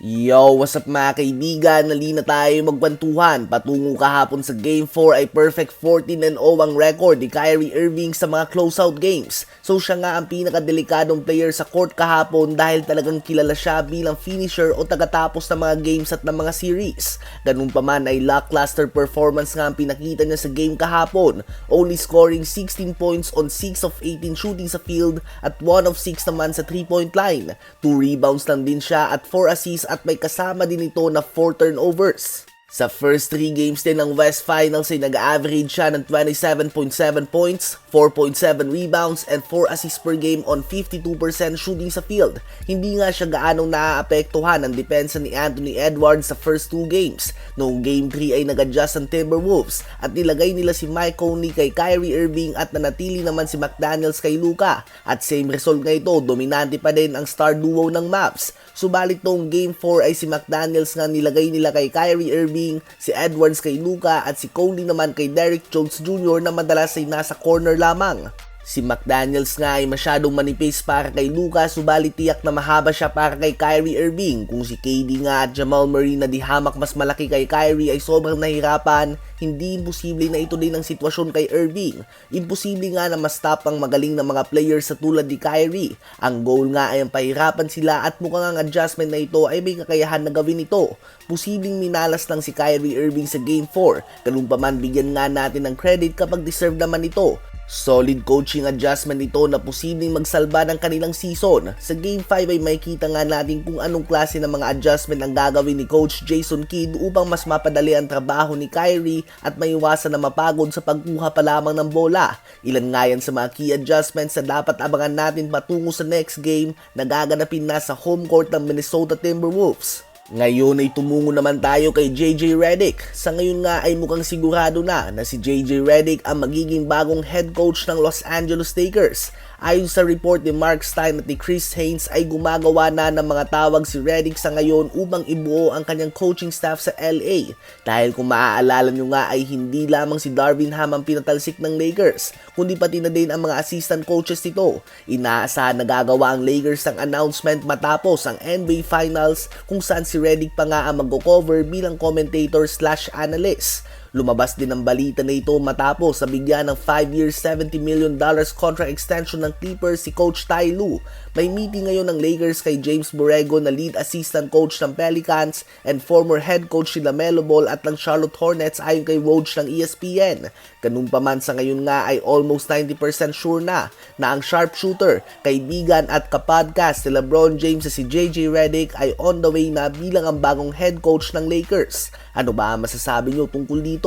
Yo, what's up mga kaibigan? Nalina tayo magkwentuhan. Patungo kahapon sa Game 4 ay perfect 14-0 ang record ni Kyrie Irving sa mga closeout games. So siya nga ang pinakadelikadong player sa court kahapon dahil talagang kilala siya bilang finisher o tagatapos ng mga games at ng mga series. Ganun pa man ay lackluster performance nga ang pinakita niya sa game kahapon, only scoring 16 points on 6 of 18 shooting sa field at 1 of 6 naman sa 3-point line. 2 rebounds lang din siya at 4 assists at may kasama din ito na 4 turnovers. Sa first 3 games din ng West Finals ay nag-average siya ng 27.7 points, 4.7 rebounds, and 4 assists per game on 52% shooting sa field. Hindi nga siya gaanong naaapektuhan ang depensa ni Anthony Edwards sa first 2 games. Noong Game 3 ay nag-adjust ang Timberwolves at nilagay nila si Mike Conley kay Kyrie Irving at nanatili naman si McDaniels kay Luka. At same result nga ito, dominante pa din ang star duo ng Mavs. Subalit noong Game 4 ay si McDaniels nga nilagay nila kay Kyrie Irving, si Edwards kay Luka at si Conley naman kay Derrick Jones Jr. na madalas ay nasa corner lamang. Si McDaniels nga ay masyadong manipis para kay Luka, subalit tiyak na mahaba siya para kay Kyrie Irving. Kung si KD nga at Jamal Murray na di hamak mas malaki kay Kyrie ay sobrang nahirapan, hindi imposible na ito din ang sitwasyon kay Irving. Imposible nga na ma-stop ang magaling na mga players sa tulad ni Kyrie. Ang goal nga ay ang pahirapan sila at mukhang ang adjustment na ito ay may kakayahan na gawin ito. Posibleng minalas lang si Kyrie Irving sa Game 4. Ganun pa man, bigyan nga natin ng credit kapag deserve naman ito. Solid coaching adjustment ito na posibleng magsalba ng kanilang season. Sa Game 5 ay makikita nga natin kung anong klase ng mga adjustment ang gagawin ni Coach Jason Kidd upang mas mapadali ang trabaho ni Kyrie at maiwasan na mapagod sa pagkuha pa lamang ng bola. Ilan nga yan sa mga key adjustments na dapat abangan natin patungo sa next game na gaganapin na sa home court ng Minnesota Timberwolves. Ngayon ay tumungo naman tayo kay JJ Redick. Sa ngayon nga ay mukhang sigurado na si JJ Redick ang magiging bagong head coach ng Los Angeles Lakers. Ayon sa report ni Mark Stein at ni Chris Haynes ay gumagawa na ng mga tawag si Redick sa ngayon upang ibuo ang kanyang coaching staff sa LA. Dahil kung maaalala nyo nga ay hindi lamang si Darvin Ham ang pinatalsik ng Lakers, kundi pati na din ang mga assistant coaches nito. Inaasahan na gagawa ang Lakers ng announcement matapos ang NBA Finals kung saan si Redick pa nga ang mag-cover bilang commentator/analyst. Lumabas din ang balita na ito matapos sa bigyan ng 5-year $70 million contract extension ng Clippers si Coach Ty Lue. May meeting ngayon ng Lakers kay James Borrego na lead assistant coach ng Pelicans and former head coach ni LaMelo Ball at ng Charlotte Hornets ayon kay Woj ng ESPN. Ganun pa man, sa ngayon nga ay almost 90% sure na ang sharpshooter, kaibigan at kapodcast ni LeBron James si JJ Redick ay on the way na bilang ang bagong head coach ng Lakers. Ano ba ang masasabi nyo tungkol dito?